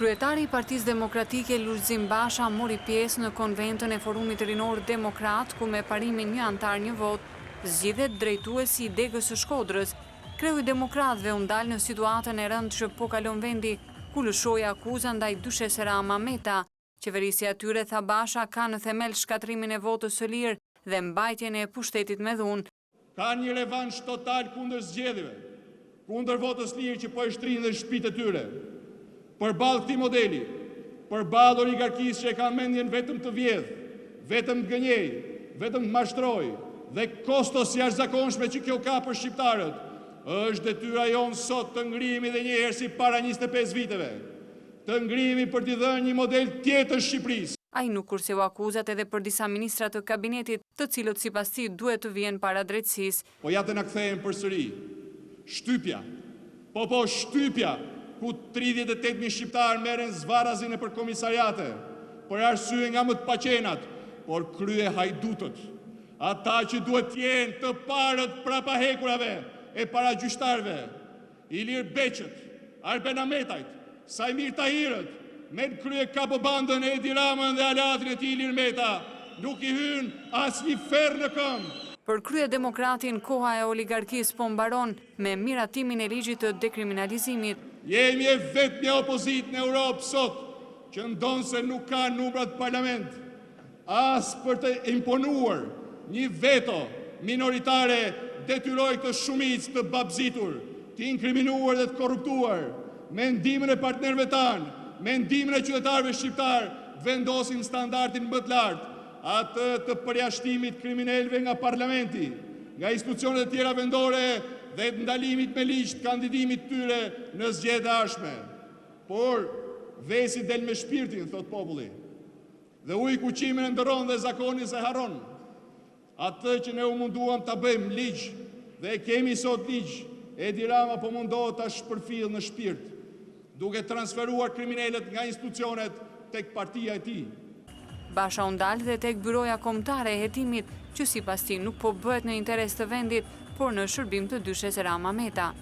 Kryetari i Partisë Demokratike Lulzim Basha mori pjesë në konventën e Forumit Rinor Demokrat, ku me parimin një antar një vot, zgjidhet drejtuesi i degës së Shkodrës. Kreu i Demokratëve u ndal në situatën e rëndë që po kalon vendi, ku lëshoi akuza ndaj dyshese Rama Meta. Qeverisja e tyre, tha Basha, ka në themel shkatrimin e votës së lirë dhe mbajtjen e pushtetit me dhunë. Ka një revansh total kundër zgjedhjeve, kundër votës lirë që po e shtrinë në shtëpitë e tyre. Përballë këtij modeli, përballë oligarkisë që e ka mendjen vetëm të vjedh, vetëm të gënjej, vetëm të mashtroj dhe kostos jashtëzakonshme që kjo ka për shqiptarët, është detyra jonë sot të ngrihemi edhe një herë si para 25 viteve, të ngrihemi për t'i dhënë një model tjetër Shqipërisë. Ai nuk kurseu akuzat edhe për disa ministra të kabinetit, të cilët sipas tij duhet të vihen para drejtësisë. Po ja të na kthehen përsëri. Shtypja. Shtypja. Ku 38.000 shqiptarë merren zvarazin e për komisariate, për arsye nga më të paqenat, por krye hajdutët, ata që duhet t'jenë të parët prapahekurave e para gjyqtarëve, Ilir Beqët, Arben Ametajt, Sajmir Tahirët, me në krye kapobandën e Edi Ramën dhe alatrin e tij Ilir Meta, nuk i hyn asnjë ferr në këmbë. Për krye demokratin, koha e oligarkisë po mbaron me miratimin e ligjit të dekriminalizimit. Jemi e vetmja opozitë në Europë sot që ndonë se nuk ka numrat parlament, as për të imponuar një veto minoritare detyroj këtë shumicë të babzitur, të inkriminuar dhe të korruptuar, me ndihmën e partnerëve tanë, me ndihmën e qytetarëve shqiptar, vendosin standardin më të lartë, atë të përjashtimit kriminalëve nga parlamenti, nga institucionet e tjera vendore dhe të ndalimit me ligj të kandidimit tyre në zgjedhje ardhshme. Por vesi del me shpirtin, thot populli. Dhe ujë kuqimin e ndërron dhe zakoni se harron. Atë që ne u munduam ta bëjmë ligj dhe e kemi sot ligj, Edi Rama po mundohet ta shpërfillë në shpirt, duke transferuar kriminalët nga institucionet tek partia e tij. Basha u ndal dhe tek byroja kombëtare e hetimit, që sipas tij nuk po bëhet në interes të vendit, por në shërbim të dyshes Rama Meta.